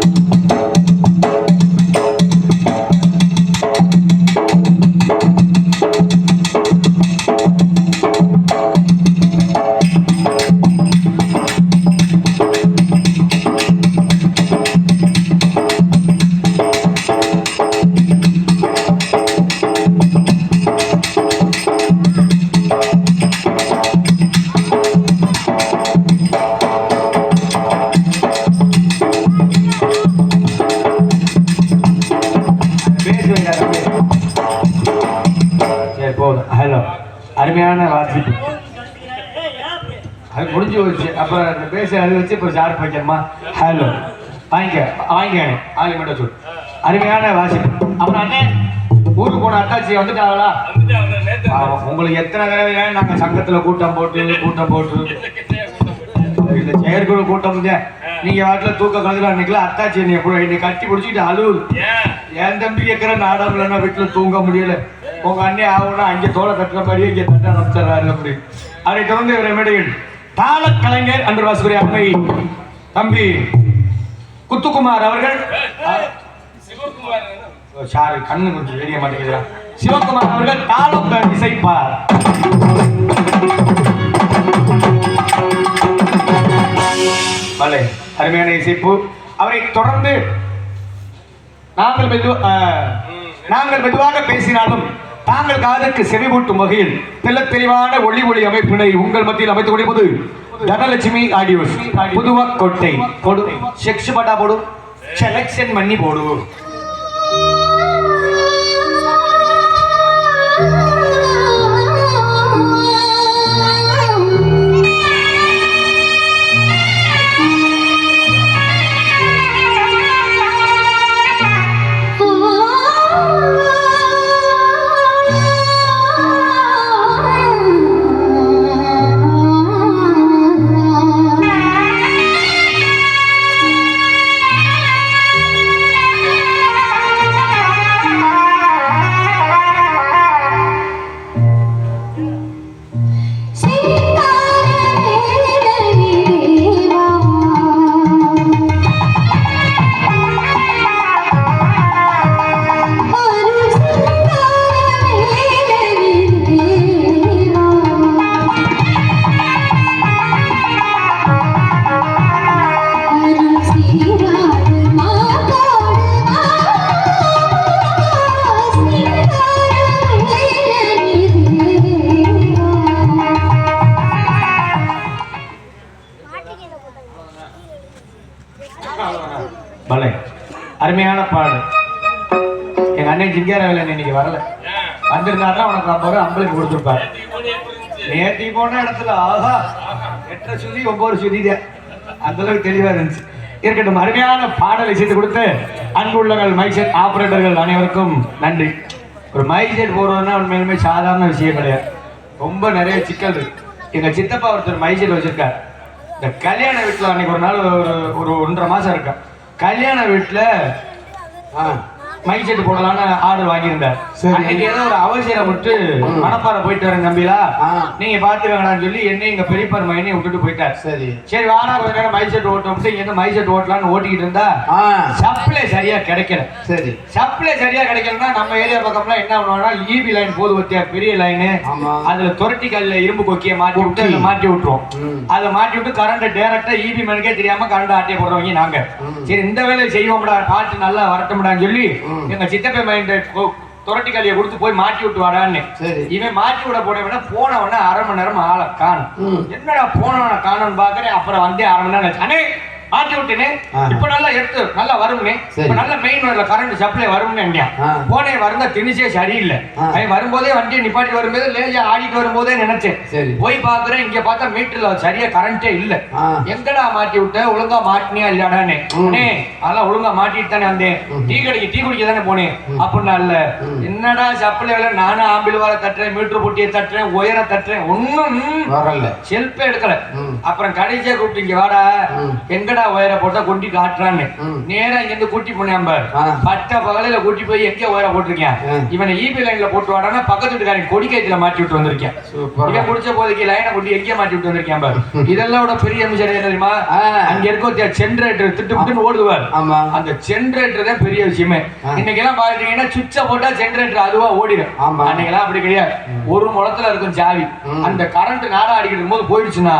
ஹலோ, அருமையான வாசிப்பு. அது முடிஞ்சு போச்சு. அப்புறம் பேச அது வச்சு இப்போ சார் வைக்கணுமா? ஹலோ, வாங்கிக்க ஆளு மட்டும் சொல்லு. அருமையான வாசிப்பு. அப்புறம் அண்ணே ஊருக்கு போன அத்தாச்சி வந்துட்டாங்களா? உங்களுக்கு எத்தனை தடவை நாங்கள் சங்கத்தில் கூட்டம் போட்டு இல்லை செயற்குழு கூட்டம் நீங்க வாட்டில் தூக்க கலந்துல அன்னைக்குலாம் அத்தாச்சி என்னை கட்டி பிடிச்சிட்டு அழுவுது. என் தம்பி கேட்கிற நாடகம் இல்லைன்னா வீட்டில் தூங்க முடியல. உங்க அண்ணே ஆகும்னா அங்கே தோலை கட்டுற மாதிரியே இங்கே தட்ட நடத்துறாரு அப்படி. அதை தொடர்ந்து இவரைமேடையில் தாள கலைஞர் அன்று வாசுகுரிய அம்மை தம்பி குத்துக்குமார் அவர்கள், சாரி கண்ணு கொஞ்சம் தெரிய மாட்டேங்குது, சிவகுமார் அவர்கள் தாளம் இசைப்பார். பலே அருமையான இசைப்பு. அவரை தொடர்ந்து நாங்கள் மெதுவாக பேசினாலும் தாங்கள் காதற்கு செவிமூட்டும் வகையில் தெல்ல தெளிவான ஒளி அமைப்பினை உங்கள் மத்தியில் அமைத்துக் கொண்டிருப்பது தனலட்சுமி ஆடியோஸ் புதுவா கோட்டை. போடு செக்ஸ் பட்டா போடு, செலக்ஷன் பண்ணி போடு. அருமையான பாடு. எங்க அண்ணன் சிங்காரவேலன் இன்னைக்கு வரல, வந்திருந்தாருன்னா உனக்கு 50 ரூபா அம்பளுக்கு கொடுத்துருப்பாரு. நேற்று போன இடத்துல ஆஹா 8 சுதி 9 சுதி அந்த அளவுக்கு தெளிவா இருந்துச்சு. இருக்கட்டும், அருமையான பாடலை செய்து கொடுத்து அன்புள்ளங்கள் மைசெட் ஆபரேட்டர்கள் அனைவருக்கும் நன்றி. ஒரு மைசெட் போடுறதுன்னா உண்மையிலுமே சாதாரண விஷயம் கிடையாது, ரொம்ப நிறைய சிக்கல் இருக்கு. எங்க சித்தப்பா ஒருத்தர் மைசெட் வச்சிருக்காரு. இந்த கல்யாண வீட்டுல அன்னைக்கு ஒரு நாள் ஒரு 1.5 மாசம் இருக்கா, கல்யாண வீட்டுல மைக் செட் போடலான்னு ஆர்டர் வாங்கியிருந்தார். அன்னைக்கு ஏதோ ஒரு அவசரம் விட்டு மணப்பாறை போயிட்டு வரேன் தம்பிலா, நீங்க பாத்துக்கங்களான்னு சொல்லி என்ன எங்க பெரியப்பார் மையனை விட்டுட்டு போயிட்டார். சரி சரி வாடா கொஞ்ச நேரம் மைக் செட் ஓட்டும், இங்க மைக் செட் ஓட்டலான்னு ஓட்டிக்கிட்டு இருந்தா சப்ளை சரியா கிடைக்கல. சரி சப்ளை சரியா கிடைக்கலன்னா நம்ம ஏரியா பக்கம்லாம் என்ன பண்ணுவாங்கன்னா ஈபி லைன் போது வத்தியா பெரிய லைனு, அதுல துரட்டி கல்ல இரும்பு கொக்கிய மாட்டி விட்டு அதுல மாட்டி விட்டுருவோம். அதை மாட்டி விட்டு கரண்ட் டைரக்டா ஈபி மனுக்கே தெரியாம கரண்ட் ஆட்டிய போடுறவங்க நாங்க. சரி இந்த வேலையை செய்வோம்டா, காற்று நல்லா வரட்டும்டான்னு சொல்லி எங்க சித்தப்பை மைண்ட் துரட்டி கல்லியை கொடுத்து போய் மாட்டி விட்டு வாடான்னு. இவன் மாட்டி விட போனவன 1/2 மணி நேரம் ஆளை காணும். என்னடா போனவன காணும்னு பாக்குறேன். அப்புறம் வந்து 1/2 மணி நேரம் அண்ணே மாட்டி விட்டுனே, இப்ப நல்லா எடுத்து நல்லா வரும்னே, இப்ப நல்ல மெயின் வரல கரண்ட் சப்ளை வரும்னு போனே வருந்தா திணிச்சே சரியில்லை. அவன் வரும்போதே வண்டியை நிப்பாட்டி வரும்போது லேஜா ஆடிட்டு வரும்போதே நினைச்சேன். போய் பாக்குறேன், இங்க பார்த்தா மீட்டர்ல சரியா கரண்டே இல்ல. எங்கடா மாட்டி விட்ட, ஒழுங்கா மாட்டினியா இல்லடானே. அதெல்லாம் ஒழுங்கா மாட்டிட்டு தானே வந்தேன், டீ கடைக்கு டீ குடிக்க தானே போனேன் அப்படின்னா இல்ல. என்னடா சப்ளை வேலை, நானும் ஆம்பிள் வார தட்டுறேன், மீட்டர் பொட்டியை தட்டுறேன், உயர தட்டுறேன், ஒன்னும் வரல, செல்பே எடுக்கல. அப்புறம் கடைசியா கூப்பிட்டு இங்க வாடா, எங்கடா ஒயரை போட்டா கொட்டி காட்டுறான்னு நேரா இங்க இருந்து கூட்டி போனேன். பட்ட பகலையில கூட்டி போய் எங்க ஒயரை போட்டிருக்கேன், இவனை ஈபி லைன்ல போட்டு வாடானா பக்கத்து வீட்டுக்காரன் கொடிக்கைத்துல மாட்டி விட்டு வந்திருக்கேன். இவன் குடிச்ச போதைக்கு லைனை கொட்டி எங்க மாட்டி விட்டு வந்திருக்கேன். இதெல்லாம் பெரிய அம்சம் தெரியுமா, அங்க இருக்க ஜென்ரேட்டர் திட்டு ஓடுவார். அந்த ஜென்ரேட்டர் தான் பெரிய விஷயமே. இன்னைக்கு எல்லாம் பாத்தீங்கன்னா சுவிட்ச போட்டா ஜென்ரேட்டர் அதுவா ஓடிடும். அன்னைக்கு எல்லாம் அப்படி கிடையாது, ஒரு முளத்துல இருக்கும் சாவி. அந்த கரண்ட் நாடா அடிக்கிட்டு போது போயிடுச்சுன்னா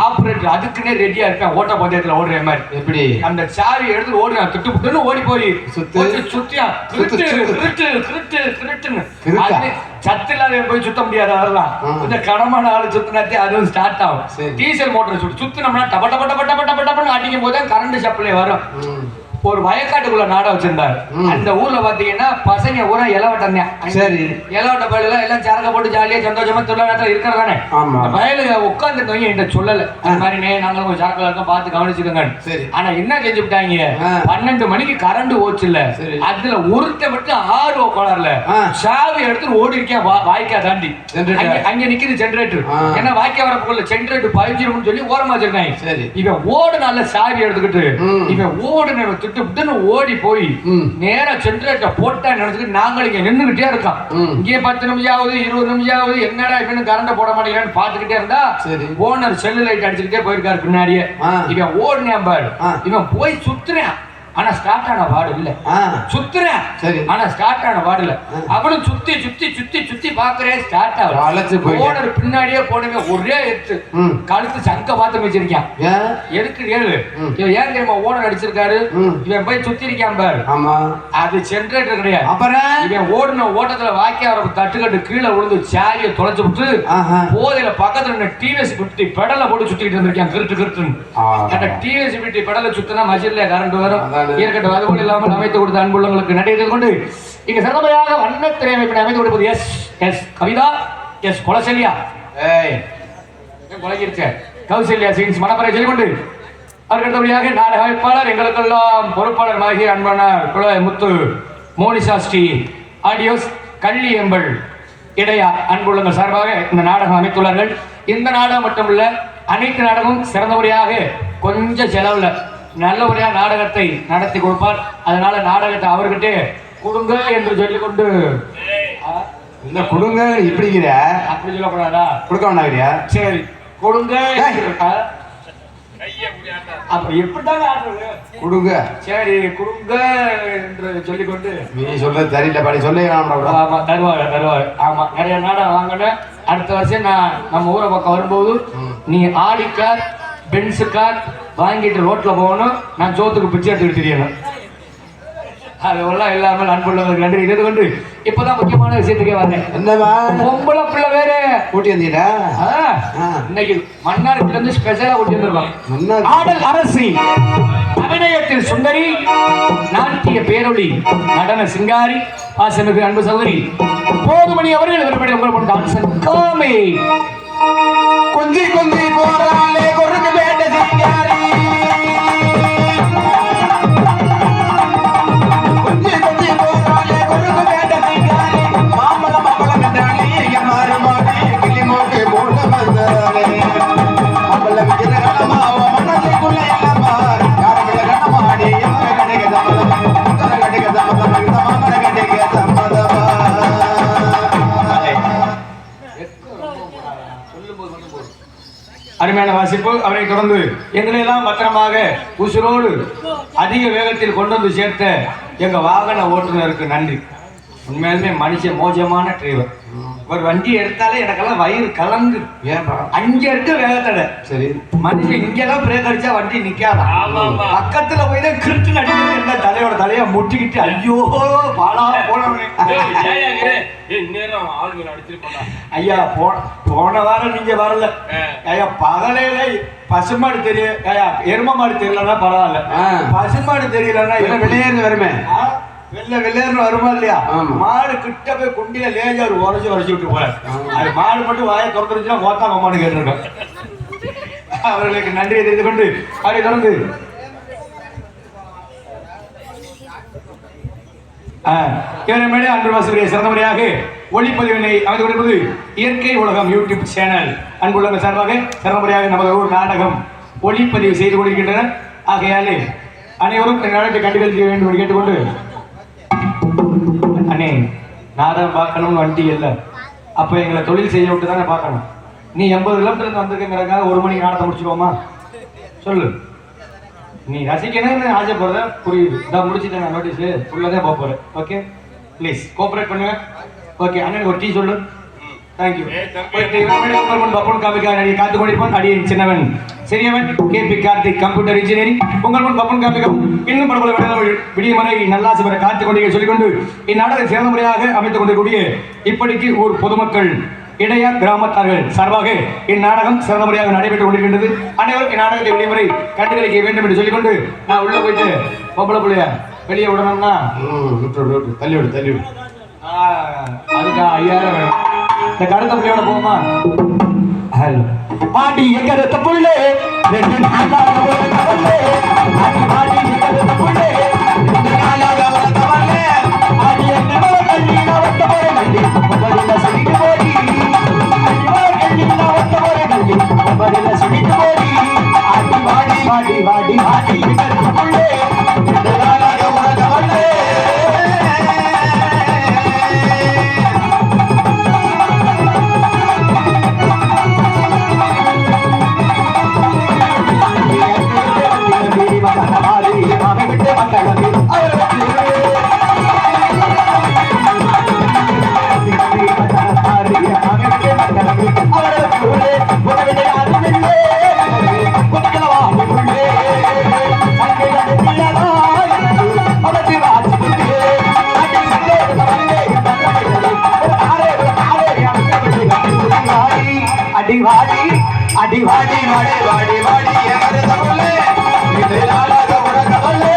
ஆபரேட்டர் அதுக்குன்னே ரெடியா இருப்பேன், ஓட்ட பந்தயத்துல ஓடுற மாதிரி. எப்படி அந்த சாவி எடுத்து ஓடுறான், திட்டு ஓடி போய் சுத்தியா சத்து இல்லாத போய் சுத்த முடியாது. அதெல்லாம் கொஞ்சம் கடமான ஆளு சுத்தினாத்தே அதுவும் ஸ்டார்ட் ஆகும். டீசல் மோட்டர் சுத்தினோம்னா டப டப டப டப டப டபன்னு அடிக்கும் போது கரண்ட் சப்ளை வரும். ஒரு வயக்காட்டுக்குள்ள நாடா வச்சிருந்தாரு. அந்த ஊர்ல பாத்தீங்கன்னா பசங்க ஊரா இலவட்டம் தான். சரி இலவட்ட பயில எல்லாம் சரக்க போட்டு ஜாலியா சந்தோஷமா தொழிலாளர்கள் இருக்கிறதானே. வயலுக்கு உட்காந்துருந்தவங்க என்கிட்ட சொல்லல, அந்த மாதிரி நாங்களும் கொஞ்சம் சரக்குல இருக்கோம் பார்த்து கவனிச்சுக்கோங்க. ஆனா என்ன செஞ்சு விட்டாங்க, 12 மணிக்கு கரண்ட் ஓச்சு இல்ல, அதுல ஒருத்த மட்டும் ஆர்வ கோளாறுல சாவி எடுத்து ஓடி இருக்கேன் வாய்க்கா தாண்டி. அங்க நிக்குது ஜென்ரேட்டர், ஏன்னா வாய்க்கா வரப்புக்குள்ள ஜென்ரேட்டர் பயிற்சிருக்குன்னு சொல்லி ஓரமா வச்சிருக்காங்க. இவன் ஓடுனால சாவி எடுத்துக்கிட்டு இவன் ஓடுன ஓடி போய் நேரா ஜெனரேட்டர் போட்டா நினைச்சுட்டு நாங்கள் இங்க நின்றுகிட்டே இருக்கோம். இங்கே 10 நிமிஷம் ஆகுது 20 நிமிஷம் ஆகுது, என்னடா இவனு கரண்ட் போட மாட்டேங்கிறான்னு பாத்துக்கிட்டே இருந்தா ஓனர் செல்லு லைட் அடிச்சுக்கிட்டே போயிருக்காரு பின்னாடியே. இவன் ஓடுனேன் பாரு, இவன் போய் சுத்துறேன், ஆனா ஸ்டார்ட் ஆன வார்டு இல்ல. சுத்துறேன் ஆனா ஸ்டார்ட் ஆன வார்டு இல்ல. அவனும் சுத்தி சுத்தி சுத்தி சுத்தி பாக்குறேன், ஸ்டார்ட் ஆகும். ஓனர் பின்னாடியே போனவே ஒரே எடுத்து கழுத்து சங்க பார்த்து வச்சிருக்கான். எதுக்கு ஏழு ஏன் தெரியுமா ஓனர் அடிச்சிருக்காரு, இவன் போய் சுத்தி இருக்கான் பாரு. அது ஜெனரேட்டர் கிடையாது. அப்புறம் இவன் ஓடுன ஓட்டத்துல வாக்கிய வர தட்டுக்கட்டு கீழே விழுந்து சாரியை தொலைச்சு விட்டு போதையில பக்கத்துல டிவிஎஸ் 50 பெடலை போட்டு சுத்திட்டு இருந்திருக்கான். கிருட்டு கிருட்டுன்னு டிவிஎஸ் 50 பெடலை சுத்தினா மசில்ல கரண்ட் வரும். இருக்கட்டும், அதுபோல் இல்லாமல் அமைத்து கொடுத்த அன்புள்ளங்களுக்கு நன்றி கொண்டு இங்க சிறந்தமையாக வண்ணத்திரை அமைப்பினை அமைத்து கொடுப்பது எஸ் எஸ் கவிதா, எஸ் கொலசெல்யா, கொலகிருச்ச கௌசல்யா சீன்ஸ் மணப்பறை சொல்லிக் கொண்டு அதற்கடுத்தபடியாக நாடக அமைப்பாளர் எங்களுக்கெல்லாம் பொறுப்பாளர் மாகிய அன்பானார் குல முத்து மோனிசா ஸ்ரீ ஆடியோஸ் கள்ளியம்பல் இடையா அன்புள்ளங்கள் சார்பாக இந்த நாடகம் அமைத்துள்ளார்கள். இந்த நாடகம் மட்டுமல்ல, அனைத்து நாடகமும் சிறந்த முறையாக கொஞ்சம் செலவுல நல்லபடியா நாடகத்தை நடத்தி கொடுப்பார். அதனால நாடகத்தை அவர்கிட்ட கொடுங்க என்று சொல்லிக்கொண்டு இல்ல கொடுங்க இப்படிங்கிற அப்படி சொல்லக்கூடாதா, கொடுக்க வேண்டாங்கிறியா? சரி கொடுங்க அப்ப எப்படிதாங்க ஆடுறது, கொடுங்க சரி கொடுங்க என்று சொல்லிக்கொண்டு நீ சொல்ல தெரியல பாடி சொல்ல. ஆமா தருவாங்க தருவாங்க. ஆமா நிறைய நாடகம் வாங்கின அடுத்த வருஷம் நான் நம்ம ஊரை பக்கம் வரும்போது நீ ஆடி கார் பென்ஸு கார் வாங்கிட்டு ரோட்ல போகணும், நான் சோத்துக்கு பிச்சை எடுத்துக்கிட்டு தெரியணும். அதெல்லாம் இல்லாமல் அன்புள்ளவர்கள் நன்றி இது கொண்டு இப்பதான் முக்கியமான விஷயத்துக்கே வந்தேன். என்னவா பொம்பளை பிள்ளை வேற கூட்டி வந்தீங்களா? இன்னைக்கு மன்னார்ல இருந்து ஸ்பெஷலா கூட்டி வந்திருக்கோம். ஆடல் அரசி, அபிநயத்தில் சுந்தரி, நாட்டிய பேரொளி, நடன சிங்காரி, பாசமிகு அன்பு சகோதரி போதுமணி அவர்கள் இவருடைய டான்சர் காமே கொஞ்சி கொஞ்சி போறாளே குறுக்கு பேட்ட சிங்காரி கொஞ்சி கொஞ்சி போறாளே குறுக்கு பேட்ட சிங்காரி மாம்பழம் மாம்பழம் என்றாலே என் மாறு மாறி கிளி மோக்கு போல வந்தாலே மாம்பழம் விற்கிறமா அவன் மனசுக்குள்ள இல்லமா யாரும் கண்ணமாடி எமக கடைக்க சம்மதம் கடைக்க சம்மதம் மாமன கடைக்க சம்மதமா அருமையான வாசிப்பு. அவரை தொடர்ந்து எங்களை எல்லாம் பத்திரமாக உசுரோடு அதிக வேகத்தில் கொண்டு வந்து சேர்த்த எங்க வாகன ஓட்டுநருக்கு நன்றி. உண்மையாலுமே மனுஷன் மோசமான டிரைவர். ஒரு வண்டி எடுத்தாலே எனக்கெல்லாம் வயிறு கலந்து. ஏன்பா அங்க இருக்க வேகத்தடை சரி மனுஷன் இங்கெல்லாம் பிரேக் அடிச்சா வண்டி நிக்காதா. பக்கத்துல போய் தான் கிருட்டு நடிக்கிறது என்ன தலையோட தலையா முட்டிக்கிட்டு ஐயோ பாலா போனவனே. ஐயா போன வாரம் நீங்க வரல ஐயா. பகலையில பசுமாடு தெரியும் ஐயா, எரும மாடு தெரியலன்னா பரவாயில்ல, பசுமாடு தெரியலன்னா வெளியேறது வருமே வெள்ளேர்னு வருமா இல்லையா. மாடு கிட்ட போய் குண்டியில லேஜா ஒரு உரைச்சு விட்டு போற. அது மாடு மட்டும் வாயை திறந்துருச்சுன்னா ஓத்தா மாமான்னு கேட்டிருக்கோம். அவர்களுக்கு நன்றியை தெரிந்து கொண்டு அதை தொடர்ந்து இவரை மேலே அன்று வாசகரை சிறந்த முறையாக ஒளிப்பதிவினை அமைத்து கொண்டிருப்பது இயற்கை உலகம் யூடியூப் சேனல். அன்புள்ள சார்பாக சிறந்த முறையாக நமது ஒரு நாடகம் ஒளிப்பதிவு செய்து கொண்டிருக்கின்றனர். ஆகையாலே அனைவரும் இந்த நாடகத்தை கண்டுகளிக்க வேண்டும் என்று கேட்டுக்கொண்டு, அண்ணே நாடகம் பார்க்கணும் வண்டி இல்லை, அப்போ எங்களை தொழில் செய்ய விட்டு தானே பார்க்கணும். நீ 80 கிலோமீட்டர் வந்திருக்கங்கிறதுக்காக 1 மணிக்கு நாடகத்தை முடிச்சுக்கோமா சொல்லு. நீ ரசிக்கணும்னு ஆசைப்படுறத புரியுது. இதான் முடிச்சுட்டேன் நான் நோட்டீஸு ஃபுல்லாக போக போகிறேன். ஓகே ப்ளீஸ் கோஆப்ரேட் பண்ணுங்க. ஓகே அண்ணனுக்கு ஒரு டீ சொல்லு. தேங்க்யூ. பப்பன் காமிக்கார் அடியை காத்துக் கொண்டிருப்பான். அடியின் சின்னவன் சிறியவன் கேபி கார்த்திக் கம்ப்யூட்டர் இன்ஜினியரிங். உங்கள் முன் பப்பன் காமிக்கும் இன்னும் பல விடியமனை நல்லாசி வர காத்துக் கொண்டே சொல்லிக்கொண்டு இந்நாடகத்தை சிறந்த முறையாக அமைத்துக் கொண்டிருக்கூடிய இப்படிக்கு ஊர் பொதுமக்கள் இடையா கிராமத்தார்கள் சார்பாக இந்நாடகம் சிறந்த முறையாக நடைபெற்றுக் கொண்டிருக்கின்றது. அனைவரும் இந்நாடகத்தை விடுமுறை கண்டுகளிக்க வேண்டும் என்று சொல்லிக்கொண்டு நான் உள்ள போயிட்டு பொம்பளை பிள்ளைய வெளியே விடணும்னா தள்ளிவிடு அதுக்கு 5000 வேணும். இந்த கருத்த பிள்ளையோட போமா. ஹலோ பாட்டி கருத்த புள்ளே ரெண்டு நாளாக ஒரு கவலை. பாட்டி கருத்த புள்ளே ரெண்டு நாளாக ஒரு கவலை. ஆடி என்ன கண்ணி நவத்த போற கண்ணி ஒவ்வொருல சுடிட்டு போடி. கண்ணி நவத்த போற கண்ணி ஒவ்வொருல சுடிட்டு போடி. ஆடி வாடி வாடி வாடி ஆடி கருத்த புள்ளே ரெண்டு நாளாக ஒரு கவலை. அடி வாடி அடி வாடி வாடி வாடி வாடி எமரதவளே இதனாலக உரகவளே.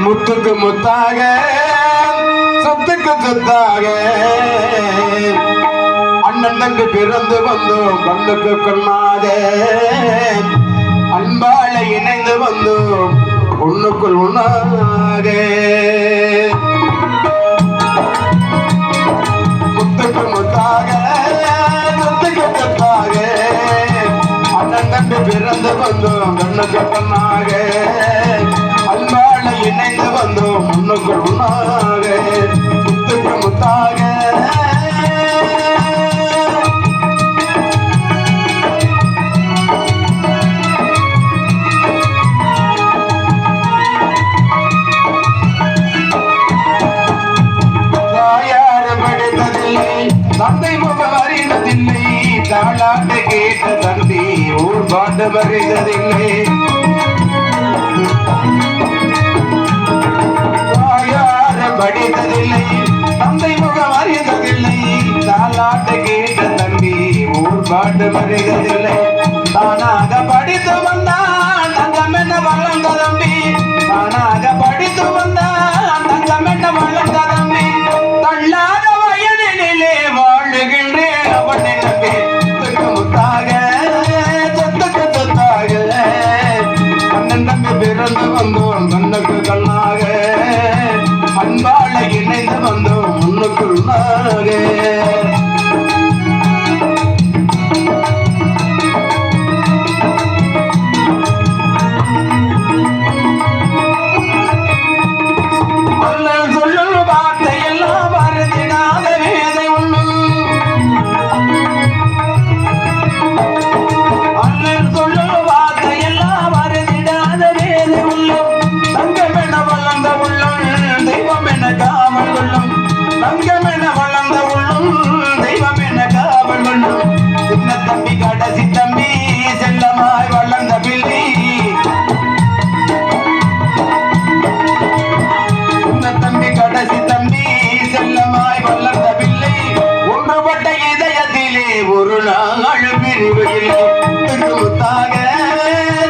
முத்துக்கு முத்தாக சொத்துக்கு சொத்தாக அண்ணன் தங்கு பிறந்து வந்தோம் கண்ணுக்கு கண்ணாக அன்பால இணைந்து வந்தோம் ஒண்ணுக்குள் ஒண்ணாக. முத்துக்கு முத்தாக சொத்துக்கு சொத்தாக அண்ணன் தங்கு பிறந்து வந்தோம் கண்ணுக்கு கண்ணாக அன்பால இணைந்து வந்தோம் முன்னுக்குள் உண்ணாக முத்துக்கு முத்தாக தந்தை முகம் அறிந்ததில்லை தாளாட்டு கேட்ட தந்தை ஊர் பாட்டு வருகிறதில்லை தாயார் படித்ததில்லை தந்தை முகம் அறிந்ததில்லை தாளாட்டு கேட்ட தம்பி ஊர் பாட்டு வருகிறதில்லை தானாக படித்து வந்தான் தங்கம் என்ன வளர்ந்த தம்பி தானாக படித்து வந்தான் தங்கம் என்ன வளர்ந்த தம்பி தள்ளாத வயதினிலே வாழுகின்றேன் அவனை நம்பி முத்தாக சொத்துக்கு சொத்தாக அண்ணன் தம்பி பிறந்து வந்தோம் கண்ணுக்கு கண்ணாக அன்பாள இணைந்து வந்தோம் முன்னுக்குள்ளாக கடைசி தம்பி செல்லமாய் வளர்ந்த பிள்ளை தம்பி கடைசி தம்பி செல்லமாய் வளர்ந்த பிள்ளை ஒன்றுபட்ட இதயத்திலே ஒரு நாள் பிரிவு இல்லை முத்தாக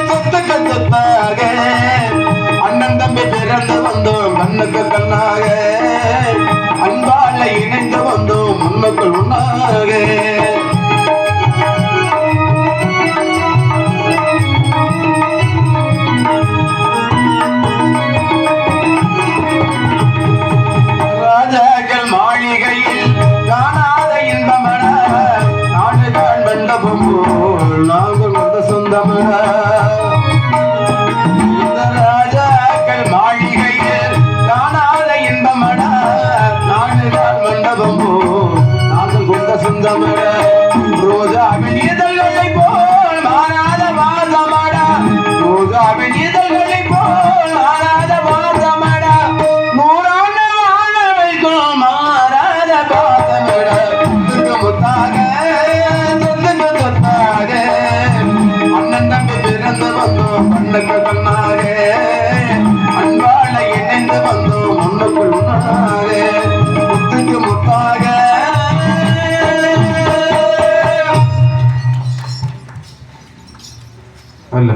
சொத்துக்கு சொத்தாக அண்ணன் தம்பி பிறந்து வந்தோம் கண்ணுக்கு கண்ணாக அன்பால இணைந்து வந்தோம் முன்னுக்குள் உண்ணாக மாளிகையில் காணாத இன்பமன நாடுகான் மண்டபம் போல் நாங்கள் வந்த சொந்தமன ராஜாக்கள் மாளிகையில் காணாத இன்பமன நாடுகான் மண்டபம் போல் நாங்கள் கொண்ட சொந்தமன ரோஜாவின் இதழ்களை போல் மாறாத வாசமடா ரோஜாவின் இதழ்களை போல் மாறாத வாசமடா நூறாண்டு வாழ வைக்கும் மாறாத பாசமடா முத்தாக சொத்துக்கு சொத்தாக அண்ணன் தம்பி பிறந்து வந்தோம் கண்ணுக்கு கண்ணாக அன்பாள இணைந்து வந்தோம் முன்னுக்குள் உண்ணாக முத்துக்கு முத்தாக அல்ல